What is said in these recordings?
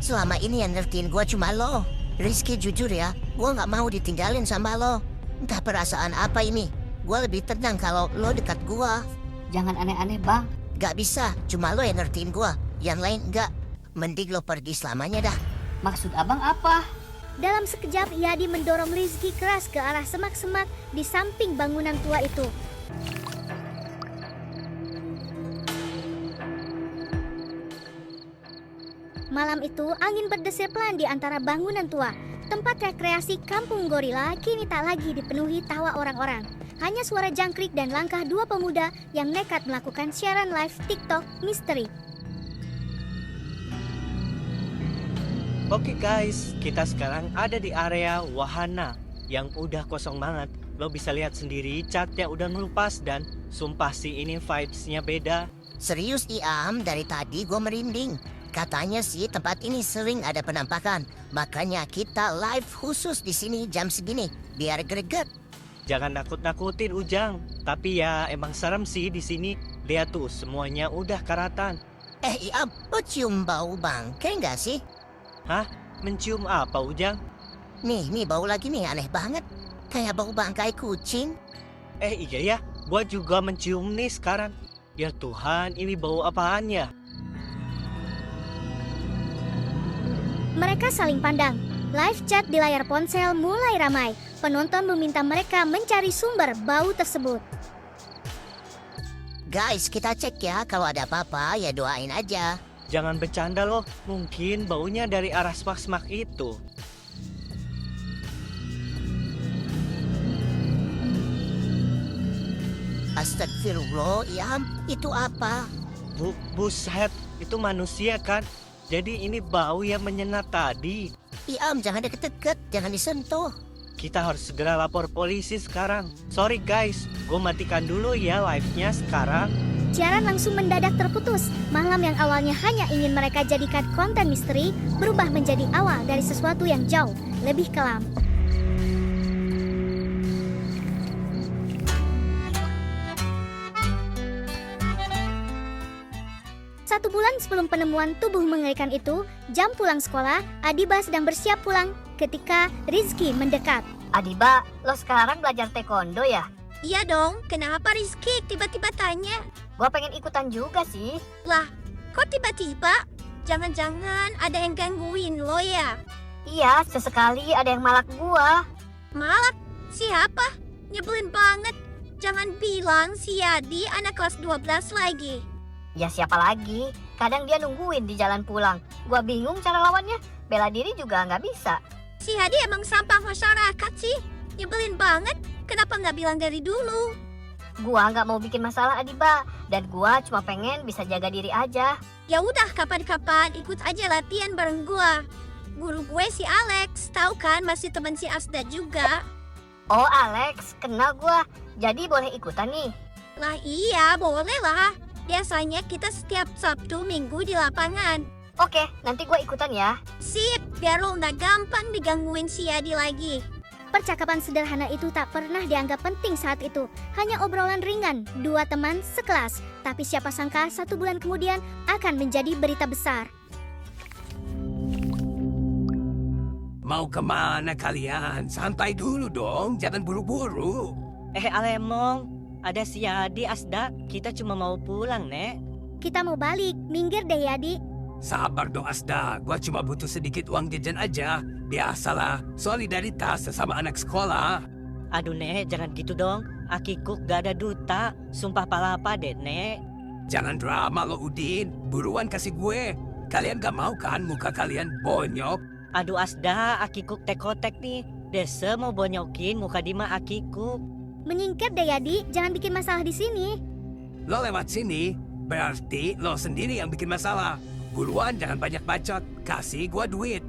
Selama ini yang ngertiin gue cuma lo. Rizky jujur ya, gue gak mau ditinggalin sama lo. Entah perasaan apa ini. Gue lebih tenang kalau lo dekat gue. Jangan aneh-aneh, Bang. Gak bisa, cuma lo yang ngertiin gue. Yang lain enggak. Mending lo pergi selamanya dah. Maksud Abang apa? Dalam sekejap, Yadi mendorong Rizky keras ke arah semak-semak di samping bangunan tua itu. Malam itu, angin berdesir pelan di antara bangunan tua. Tempat rekreasi kampung gorila kini tak lagi dipenuhi tawa orang-orang. Hanya suara jangkrik dan langkah dua pemuda yang nekat melakukan siaran live TikTok misteri. Oke guys, kita sekarang ada di area wahana yang udah kosong banget. Lo bisa lihat sendiri catnya udah ngelupas dan sumpah sih ini vibes-nya beda. Serius Iam, dari tadi gue merinding. Katanya sih tempat ini sering ada penampakan. Makanya kita live khusus di sini jam segini, biar greget. Jangan nakut-nakutin Ujang, tapi ya emang serem sih di sini. Lihat tuh semuanya udah karatan. Iam, lo cium bau bangkai nggak sih? Hah? Mencium apa Ujang? Nih bau lagi nih, aneh banget. Kayak bau bangkai kucing. Iya ya, gua juga mencium nih sekarang. Ya Tuhan, ini bau apaan ya? Mereka saling pandang. Live chat di layar ponsel mulai ramai. Penonton meminta mereka mencari sumber bau tersebut. Guys, kita cek ya. Kalau ada apa-apa ya doain aja. Jangan bercanda loh, mungkin baunya dari arah semak-semak itu. Astagfirullah, Iam, itu apa? Buset, itu manusia kan? Jadi ini bau yang menyengat tadi. Iam, jangan deket-deket, jangan disentuh. Kita harus segera lapor polisi sekarang. Sorry guys, gue matikan dulu ya live-nya sekarang. Siaran langsung mendadak terputus. Malam yang awalnya hanya ingin mereka jadikan konten misteri berubah menjadi awal dari sesuatu yang jauh lebih kelam. Satu bulan sebelum penemuan tubuh mengerikan itu, jam pulang sekolah, Adiba sedang bersiap pulang ketika Rizky mendekat. Adiba, lo sekarang belajar taekwondo ya? Iya dong, kenapa Rizky tiba-tiba tanya? Gua pengen ikutan juga sih. Lah, kok tiba-tiba? Jangan-jangan ada yang gangguin lo ya? Iya, sesekali ada yang malak gua. Malak? Siapa? Nyebelin banget. Jangan bilang si Yadi anak kelas 12 lagi. Ya siapa lagi? Kadang dia nungguin di jalan pulang. Gua bingung cara lawannya. Bela diri juga nggak bisa. Si Yadi emang sampah masyarakat sih. Nyebelin banget. Kenapa nggak bilang dari dulu? Gua nggak mau bikin masalah Adiba. Dan gua cuma pengen bisa jaga diri aja. Ya udah, kapan-kapan ikut aja latihan bareng gua. Guru gue si Alex, tahu kan masih teman si Asda juga. Oh Alex, kenal gua. Jadi boleh ikutan nih? Lah iya, boleh lah. Biasanya kita setiap Sabtu Minggu di lapangan. Oke, nanti gua ikutan ya. Sip, biar lo nggak gampang digangguin si Yadi lagi. Percakapan sederhana itu tak pernah dianggap penting saat itu. Hanya obrolan ringan, dua teman sekelas. Tapi siapa sangka 1 bulan kemudian akan menjadi berita besar. Mau kemana kalian? Santai dulu dong, jangan buru-buru. Alemong, ada si Yadi Asda, kita cuma mau pulang, Nek. Kita mau balik, minggir deh Yadi. Sabar dong Asda, gua cuma butuh sedikit uang jajan aja. Biasalah, solidaritas sesama anak sekolah. Aduh, Nek, jangan gitu dong. Akikuk gak ada duta, sumpah palapa deh, Nek. Jangan drama lo Udin, buruan kasih gue. Kalian gak mau kan muka kalian bonyok? Aduh Asda, akikuk tekotek nih. Desa mau bonyokin muka Dima akikuk. Menyingkir deh Yadi, jangan bikin masalah di sini. Lo lewat sini, berarti lo sendiri yang bikin masalah. Buruan jangan banyak bacot, kasih gua duit.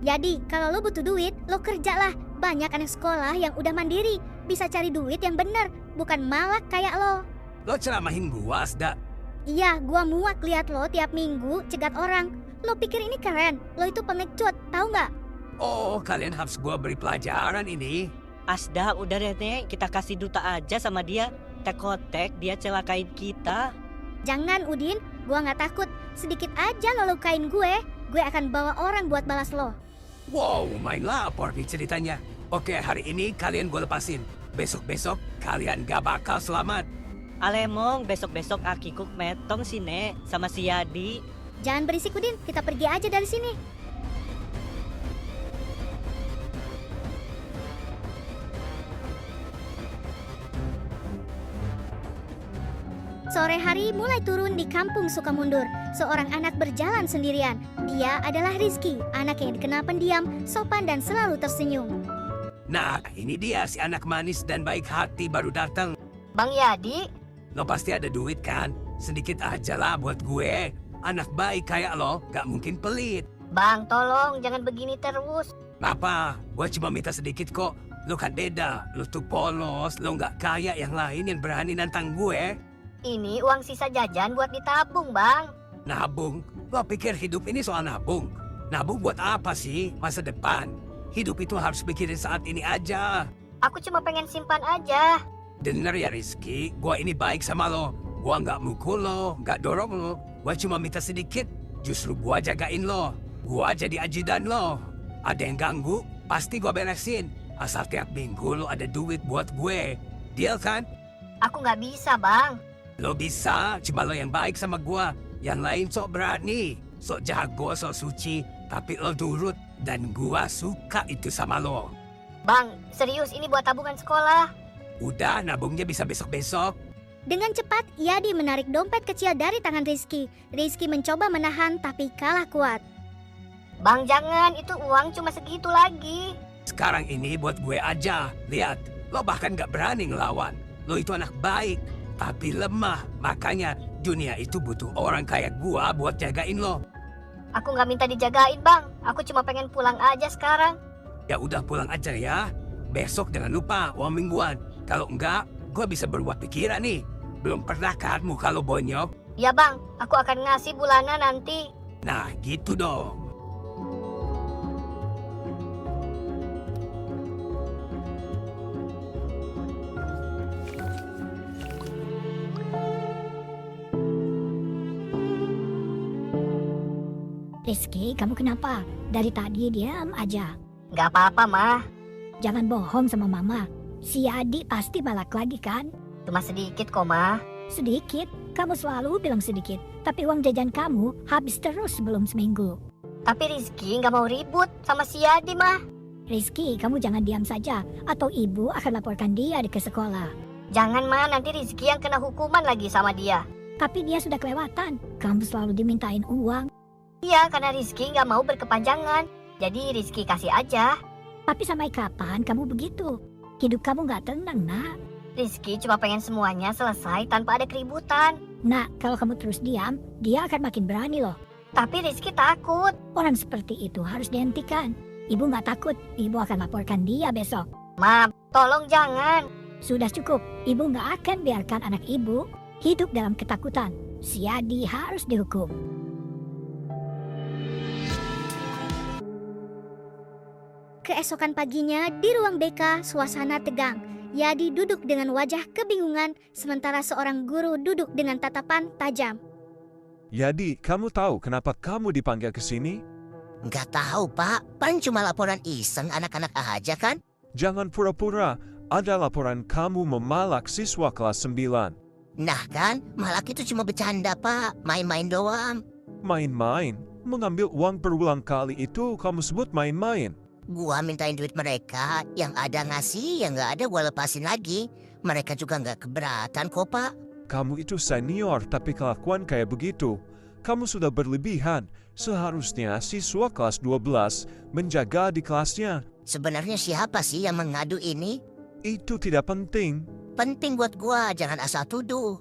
Yadi, kalau lo butuh duit, lo kerjalah. Banyak anak sekolah yang udah mandiri, bisa cari duit yang bener, bukan malak kayak lo. Lo ceramahin gua Asda. Iya, gua muak lihat lo tiap minggu cegat orang. Lo pikir ini keren? Lo itu pengecut, tahu nggak? Oh, kalian harus gua beri pelajaran ini. Asda, udah deh, Nek, kita kasih duta aja sama dia. Tekotek, dia celakain kita. Jangan Udin, gua nggak takut. Sedikit aja lo lukain gue. gue akan bawa orang buat balas lo. Wow, main lapor nih ceritanya. Oke, hari ini kalian gue lepasin. Besok-besok kalian gak bakal selamat. Alemong, besok-besok akikuk metong si Nek sama si Yadi. Jangan berisik Udin, kita pergi aja dari sini. Sore hari mulai turun di kampung Sukamundur. Seorang anak berjalan sendirian. Dia adalah Rizky, anak yang dikenal pendiam, sopan dan selalu tersenyum. Nah, ini dia si anak manis dan baik hati baru datang. Bang Yadi, Lo pasti ada duit kan? Sedikit aja lah buat gue. Anak baik kayak lo gak mungkin pelit. Bang tolong jangan begini terus. Apa? Gue cuma minta sedikit kok. Lo kan beda. Lo tuh polos. Lo gak kayak yang lain yang berani nantang gue. Ini uang sisa jajan buat ditabung, Bang. Nabung? Lo pikir hidup ini soal nabung? Nabung buat apa sih? Masa depan. Hidup itu harus pikirin saat ini aja. Aku cuma pengen simpan aja. Dengar ya Rizky, gue ini baik sama lo. Gue nggak mukul lo, nggak dorong lo. Gue cuma minta sedikit. Justru gue jagain lo. Gue jadi ajudan lo. Ada yang ganggu, pasti gue beresin. Asal tiap minggu lo ada duit buat gue. Deal kan? Aku nggak bisa, Bang. Lo bisa, cuma lo yang baik sama gue. Yang lain sok berani, sok jago, sok suci. Tapi lo turut, dan gue suka itu sama lo. Bang, serius ini buat tabungan sekolah. Udah, nabungnya bisa besok-besok. Dengan cepat, Yadi menarik dompet kecil dari tangan Rizky. Rizky mencoba menahan tapi kalah kuat. Bang jangan, itu uang cuma segitu lagi. Sekarang ini buat gue aja. Lihat, lo bahkan gak berani ngelawan. Lo itu anak baik, tapi lemah. Makanya dunia itu butuh orang kayak gue buat jagain lo. Aku nggak minta dijagain, Bang. Aku cuma pengen pulang aja sekarang. Ya udah pulang aja ya. Besok jangan lupa uang mingguan. Kalau enggak, gue bisa berubah pikiran nih. Belum pernah kan muka lo bonyok? Ya, Bang. Aku akan ngasih bulanan nanti. Nah, gitu dong. Rizky, kamu kenapa? Dari tadi diam aja. Nggak apa-apa, Mah. Jangan bohong sama mama. Si Adi pasti balak lagi kan? Cuma sedikit kok, Mah. Sedikit, kamu selalu bilang sedikit. Tapi uang jajan kamu habis terus sebelum seminggu. Tapi Rizky nggak mau ribut sama si Yadi, Mah. Rizky, kamu jangan diam saja. Atau ibu akan laporkan dia ke sekolah. Jangan, Mah. Nanti Rizky yang kena hukuman lagi sama dia. Tapi dia sudah kelewatan. Kamu selalu dimintain uang. Iya, karena Rizky nggak mau berkepanjangan. Jadi Rizky kasih aja. Tapi sampai kapan kamu begitu? Hidup kamu gak tenang, nak. Rizky cuma pengen semuanya selesai tanpa ada keributan. Nak, kalau kamu terus diam, dia akan makin berani loh. Tapi Rizky takut. Orang seperti itu harus dihentikan. Ibu gak takut, ibu akan laporkan dia besok. Ma, tolong jangan. Sudah cukup, ibu gak akan biarkan anak ibu hidup dalam ketakutan. Si Adi harus dihukum. Keesokan paginya, di ruang BK, suasana tegang. Yadi duduk dengan wajah kebingungan, sementara seorang guru duduk dengan tatapan tajam. Yadi, kamu tahu kenapa kamu dipanggil ke sini? Nggak tahu, Pak. Paling cuma laporan iseng anak-anak aja kan? Jangan pura-pura, ada laporan kamu memalak siswa kelas 9. Nah kan, malak itu cuma bercanda, Pak. Main-main doang. Main-main? Mengambil uang berulang kali itu kamu sebut main-main? Gua mintain duit mereka, yang ada ngasih, yang nggak ada gua lepasin lagi. Mereka juga nggak keberatan kok, Pak. Kamu itu senior tapi kelakuan kayak begitu. Kamu sudah berlebihan. Seharusnya siswa kelas 12 menjaga di kelasnya. Sebenarnya siapa sih yang mengadu ini? Itu tidak penting. Penting buat gua, jangan asal tuduh.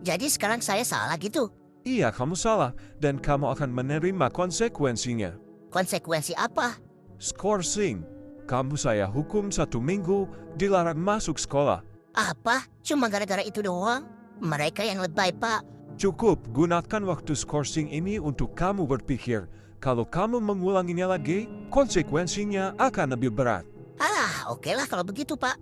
Jadi sekarang saya salah gitu. Iya, kamu salah dan kamu akan menerima konsekuensinya. Konsekuensi apa? Skorsing, kamu saya hukum 1 minggu dilarang masuk sekolah. Apa? Cuma gara-gara itu doang? Mereka yang lebay, Pak. Cukup, gunakan waktu skorsing ini untuk kamu berpikir. Kalau kamu mengulanginya lagi, konsekuensinya akan lebih berat. Oke lah kalau begitu, Pak.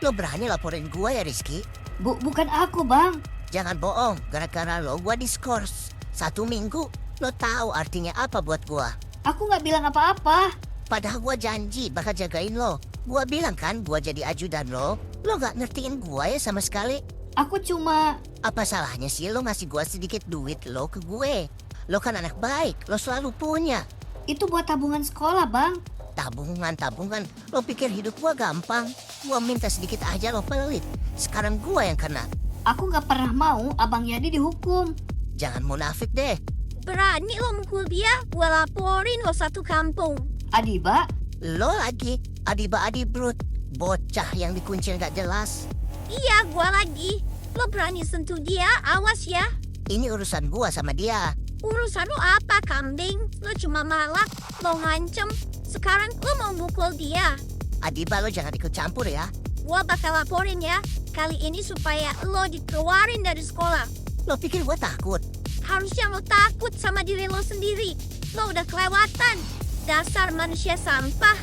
Loh, Lo berani laporin gua ya Rizky? Bukan aku, Bang. Jangan bohong, gara-gara lo gua diskors 1 minggu. Lo tahu artinya apa buat gua? Aku nggak bilang apa-apa. Padahal gua janji bakal jagain lo. Gua bilang kan gua jadi ajudan lo. Lo gak ngertiin gua ya sama sekali. Aku cuma... Apa salahnya sih lo ngasih gua sedikit duit lo ke gue? Lo kan anak baik, lo selalu punya. Itu buat tabungan sekolah, Bang. Tabungan. Lo pikir hidup gua gampang? Gua minta sedikit aja lo pelit. Sekarang gua yang kena. Aku nggak pernah mau Abang Yadi dihukum. Jangan munafik deh. Berani lo mukul dia, gua laporin lo satu kampung. Adiba, Lo lagi, Adiba Adibrut. Bocah yang dikuncir gak jelas. Iya, gua lagi. Lo berani sentuh dia, awas ya. Ini urusan gua sama dia. Urusan lo apa, kambing? Lo cuma malak, lo ngancem. Sekarang lo mau mukul dia. Adiba lo jangan ikut campur ya. Gua bakal laporin ya. Kali ini supaya lo dikeluarin dari sekolah. Lo pikir gua takut? Harusnya lo takut sama diri lo sendiri. Lo udah kelewatan. Dasar manusia sampah.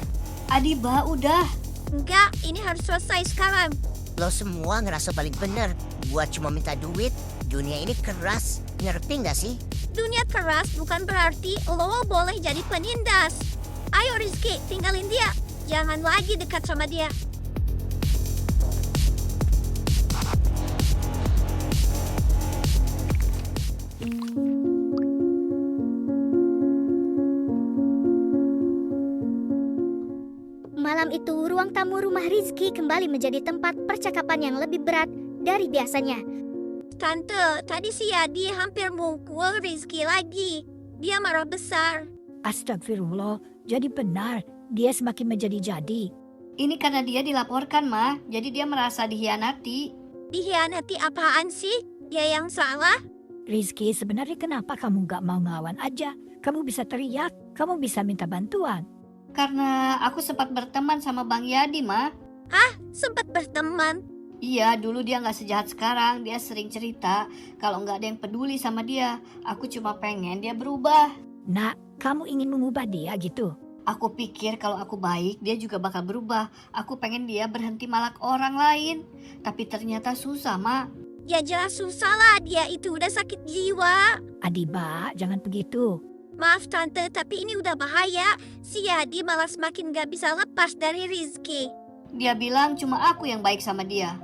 Adiba udah. Enggak, ini harus selesai sekarang. Lo semua ngerasa paling bener. Gua cuma minta duit. Dunia ini keras. Ngerti gak sih? Dunia keras bukan berarti lo boleh jadi penindas. Ayo Rizky, tinggalin dia. Jangan lagi dekat sama dia. Malam itu, ruang tamu rumah Rizky kembali menjadi tempat percakapan yang lebih berat dari biasanya. Tante, tadi si Yadi hampir mukul Rizky lagi. Dia marah besar. Astagfirullah, jadi benar. Dia semakin menjadi-jadi. Ini karena dia dilaporkan, Ma. Jadi dia merasa dihianati. Dihianati apaan sih? Dia yang salah? Rizky, sebenarnya kenapa kamu gak mau ngelawan aja? Kamu bisa teriak, kamu bisa minta bantuan. Karena aku sempat berteman sama Bang Yadi, Ma. Sempat berteman. Iya, dulu dia nggak sejahat sekarang. Dia sering cerita kalau nggak ada yang peduli sama dia. Aku cuma pengen dia berubah. Nak, kamu ingin mengubah dia gitu? Aku pikir kalau aku baik, dia juga bakal berubah. Aku pengen dia berhenti malak orang lain. Tapi ternyata susah, Ma. Ya jelas susah lah, dia itu udah sakit jiwa. Adiba, jangan begitu. Maaf Tante, tapi ini udah bahaya. Si Yadi malah semakin gak bisa lepas dari Rizky. Dia bilang cuma aku yang baik sama dia.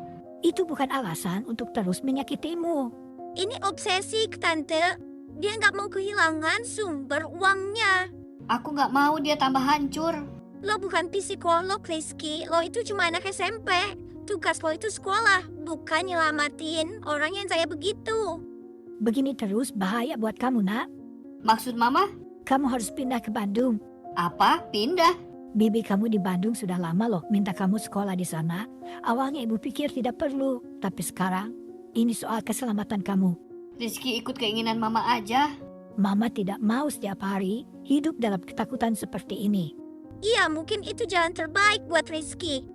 Itu bukan alasan untuk terus menyakitimu. Ini obsesi Tante. Dia gak mau kehilangan sumber uangnya. Aku nggak mau dia tambah hancur. Lo bukan psikolog Rizky, lo itu cuma anak SMP. Tugas lo itu sekolah, bukan nyelamatin orang yang kayak begitu. Begini terus bahaya buat kamu, nak. Maksud Mama? Kamu harus pindah ke Bandung. Apa? Pindah? Bibi kamu di Bandung sudah lama loh minta kamu sekolah di sana. Awalnya ibu pikir tidak perlu, tapi sekarang ini soal keselamatan kamu. Rizky ikut keinginan Mama aja. Mama tidak mau setiap hari hidup dalam ketakutan seperti ini. Iya, mungkin itu jalan terbaik buat Rizky.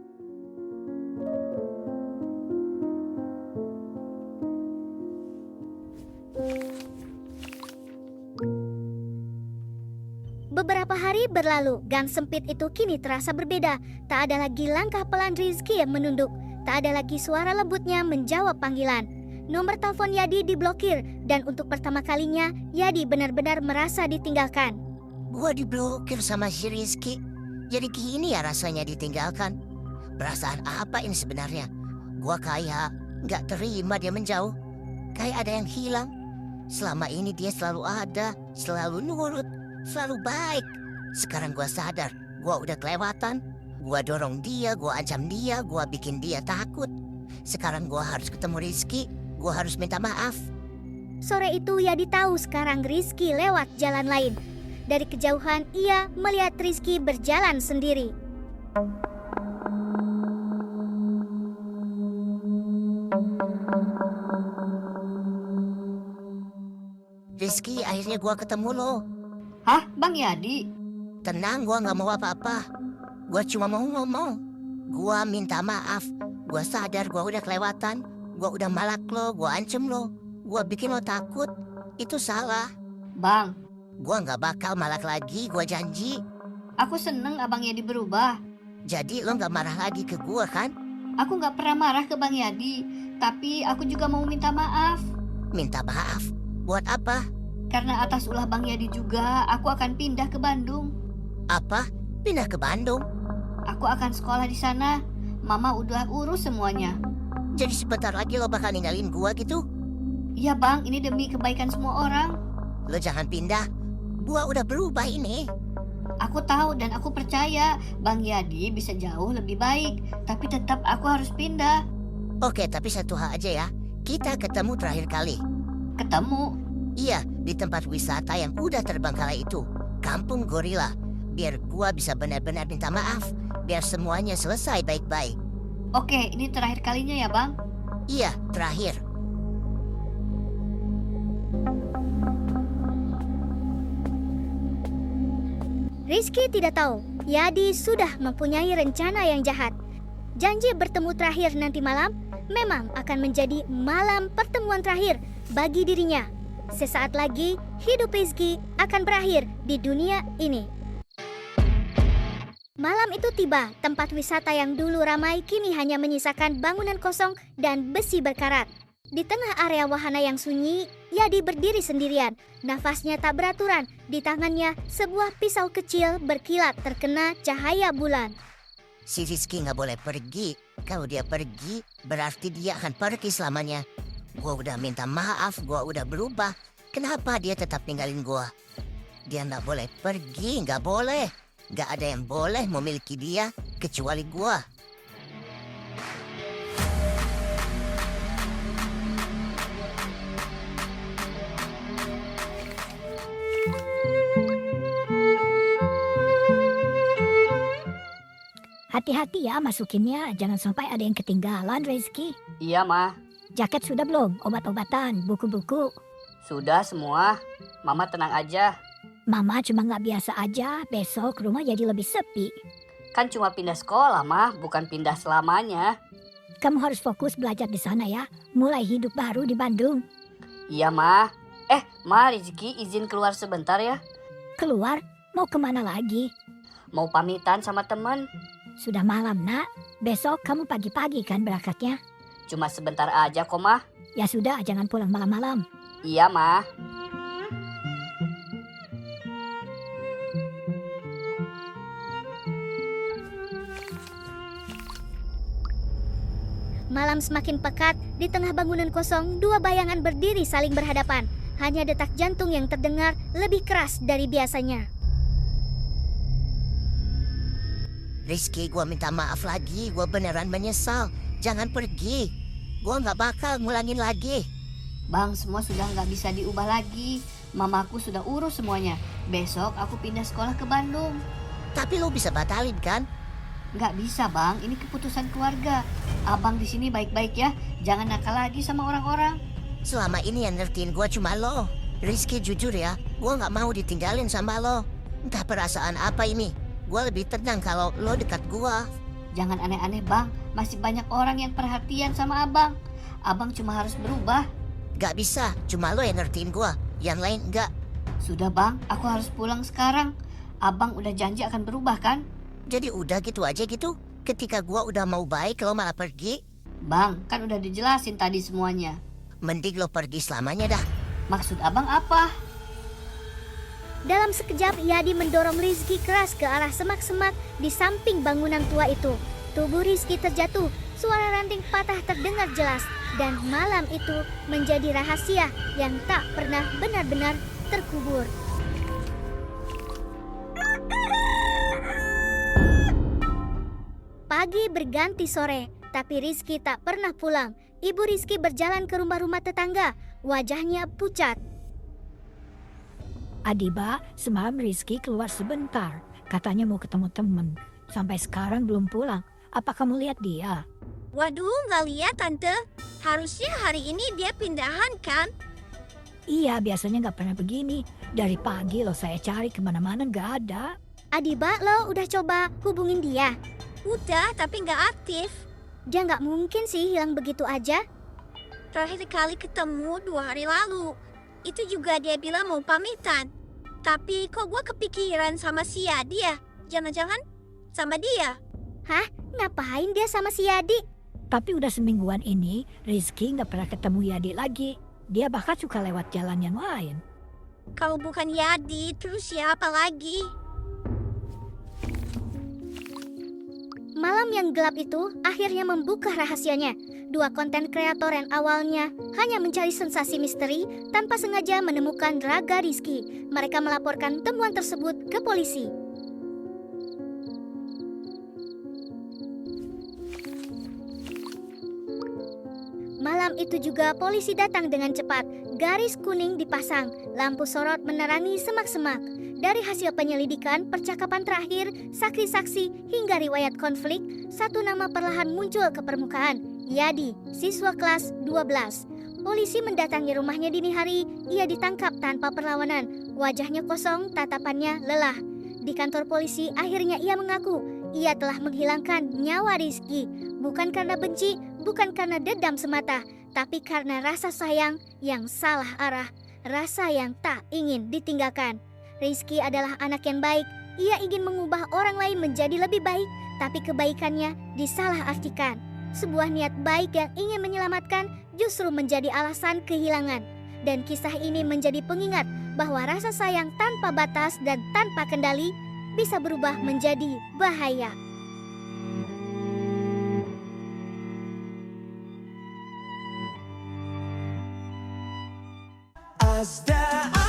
Beberapa hari berlalu, gang sempit itu kini terasa berbeda. Tak ada lagi langkah pelan Rizky yang menunduk. Tak ada lagi suara lembutnya menjawab panggilan. Nomor telepon Yadi diblokir, dan untuk pertama kalinya, Yadi benar-benar merasa ditinggalkan. Gua diblokir sama si Rizky. Jadi gini ya rasanya ditinggalkan. Perasaan apa ini sebenarnya? Gua kayak gak terima dia menjauh. Kayak ada yang hilang. Selama ini dia selalu ada, selalu nurut, selalu baik. Sekarang gua sadar, gua udah kelewatan. Gua dorong dia, gua ancam dia, gua bikin dia takut. Sekarang gua harus ketemu Rizky. Gua harus minta maaf. Sore itu Yadi tahu sekarang Rizky lewat jalan lain. Dari kejauhan ia melihat Rizky berjalan sendiri. Rizky, akhirnya gua ketemu lo. Hah? Bang Yadi? Tenang, gua gak mau apa-apa. Gua cuma mau ngomong. Gua minta maaf. Gua sadar gua udah kelewatan. Gua udah malak lo, gua ancem lo. Gua bikin lo takut. Itu salah. Bang, Gua gak bakal malak lagi, gua janji. aku seneng Abang Yadi berubah. Jadi lo gak marah lagi ke gua kan? Aku nggak pernah marah ke Bang Yadi, tapi aku juga mau minta maaf. Minta maaf? Buat apa? Karena atas ulah Bang Yadi juga, aku akan pindah ke Bandung. Apa? Pindah ke Bandung? Aku akan sekolah di sana. Mama udah urus semuanya. Jadi sebentar lagi lo bakal ninggalin gua gitu? Iya Bang, ini demi kebaikan semua orang. Lo jangan pindah. Gua udah berubah ini. Aku tahu dan aku percaya Bang Yadi bisa jauh lebih baik. Tapi tetap aku harus pindah. Oke, tapi satu hal aja ya. Kita ketemu terakhir kali. Ketemu. Iya, di tempat wisata yang udah terbengkalai itu. Kampung Gorila. Biar gua bisa benar-benar minta maaf. Biar semuanya selesai baik-baik. Oke, ini terakhir kalinya ya Bang. Iya, terakhir. Rizky tidak tahu, Yadi sudah mempunyai rencana yang jahat. Janji bertemu terakhir nanti malam memang akan menjadi malam pertemuan terakhir bagi dirinya. Sesaat lagi, hidup Rizky akan berakhir di dunia ini. Malam itu tiba, tempat wisata yang dulu ramai kini hanya menyisakan bangunan kosong dan besi berkarat. Di tengah area wahana yang sunyi, Yadi berdiri sendirian. Nafasnya tak beraturan. Di tangannya, sebuah pisau kecil berkilat terkena cahaya bulan. Si Rizky nggak boleh pergi. Kalau dia pergi, berarti dia akan pergi selamanya. Gua udah minta maaf, gua udah berubah. Kenapa dia tetap ninggalin gua? Dia nggak boleh pergi, nggak boleh. Nggak ada yang boleh memiliki dia, kecuali gua. Hati-hati ya masukinnya, jangan sampai ada yang ketinggalan, Rizky. Iya Ma, Jaket sudah belum? Obat-obatan, buku-buku. sudah semua. Mama tenang aja. Mama cuma nggak biasa aja, besok rumah jadi lebih sepi. Kan cuma pindah sekolah Ma, bukan pindah selamanya. Kamu harus fokus belajar di sana ya, mulai hidup baru di Bandung. Iya Ma. Ma, Rizky izin keluar sebentar ya. Keluar, mau kemana lagi? Mau pamitan sama temen. Sudah malam nak, besok kamu pagi-pagi kan berangkatnya? Cuma sebentar aja kok Ma. Ya sudah, jangan pulang malam-malam. Iya Ma. Malam semakin pekat, di tengah bangunan kosong, dua bayangan berdiri saling berhadapan. Hanya detak jantung yang terdengar lebih keras dari biasanya. Rizky, gua minta maaf lagi. Gua beneran menyesal. Jangan pergi. Gua nggak bakal ngulangin lagi. Bang, semua sudah nggak bisa diubah lagi. Mamaku sudah urus semuanya. Besok aku pindah sekolah ke Bandung. Tapi lo bisa batalin kan? Nggak bisa Bang, ini keputusan keluarga. Abang di sini baik-baik ya. Jangan nakal lagi sama orang-orang. Selama ini yang ngertiin gua cuma lo. Rizky, jujur ya, gua nggak mau ditinggalin sama lo. Entah perasaan apa ini. Gua lebih tenang kalau lo dekat gua. Jangan aneh-aneh Bang. Masih banyak orang yang perhatian sama Abang. Abang cuma harus berubah. Gak bisa, cuma lo yang ngertiin gua. Yang lain enggak. Sudah Bang, aku harus pulang sekarang. Abang udah janji akan berubah kan? Jadi udah gitu aja gitu. Ketika gua udah mau baik, lo malah pergi. Bang, kan udah dijelasin tadi semuanya. Mending lo pergi selamanya dah. Maksud Abang apa? Dalam sekejap, Yadi mendorong Rizky keras ke arah semak-semak di samping bangunan tua itu. Tubuh Rizky terjatuh, suara ranting patah terdengar jelas. Dan malam itu menjadi rahasia yang tak pernah benar-benar terkubur. Pagi berganti sore, tapi Rizky tak pernah pulang. Ibu Rizky berjalan ke rumah-rumah tetangga, wajahnya pucat. Adiba, semalam Rizky keluar sebentar. Katanya mau ketemu temen. Sampai sekarang belum pulang. Apa kamu lihat dia? Waduh, nggak lihat Tante. Harusnya hari ini dia pindahan kan? Iya, biasanya nggak pernah begini. Dari pagi loh saya cari kemana-mana nggak ada. Adiba, lo udah coba hubungin dia? Udah, tapi nggak aktif. Dia nggak mungkin sih hilang begitu aja. Terakhir kali ketemu 2 hari lalu. Itu juga dia bilang mau pamitan. Tapi kok gue kepikiran sama si Yadi ya? Jangan-jangan sama dia? Hah? Ngapain dia sama si Yadi? Tapi udah semingguan ini, Rizky nggak pernah ketemu Yadi lagi. Dia bahkan suka lewat jalan yang lain. Kalau bukan Yadi, terus siapa lagi? Malam yang gelap itu akhirnya membuka rahasianya. Dua konten kreator yang awalnya hanya mencari sensasi misteri tanpa sengaja menemukan raga Rizky. Mereka melaporkan temuan tersebut ke polisi. Malam itu juga polisi datang dengan cepat. Garis kuning dipasang, lampu sorot menerangi semak-semak. Dari hasil penyelidikan, percakapan terakhir, saksi-saksi, hingga riwayat konflik, satu nama perlahan muncul ke permukaan. Yadi, siswa kelas 12. Polisi mendatangi rumahnya dini hari, ia ditangkap tanpa perlawanan. Wajahnya kosong, tatapannya lelah. Di kantor polisi, akhirnya ia mengaku, ia telah menghilangkan nyawa Rizky. Bukan karena benci, bukan karena dendam semata, tapi karena rasa sayang yang salah arah, rasa yang tak ingin ditinggalkan. Rizky adalah anak yang baik, ia ingin mengubah orang lain menjadi lebih baik, tapi kebaikannya disalahartikan. Sebuah niat baik yang ingin menyelamatkan justru menjadi alasan kehilangan. Dan kisah ini menjadi pengingat bahwa rasa sayang tanpa batas dan tanpa kendali bisa berubah menjadi bahaya. As the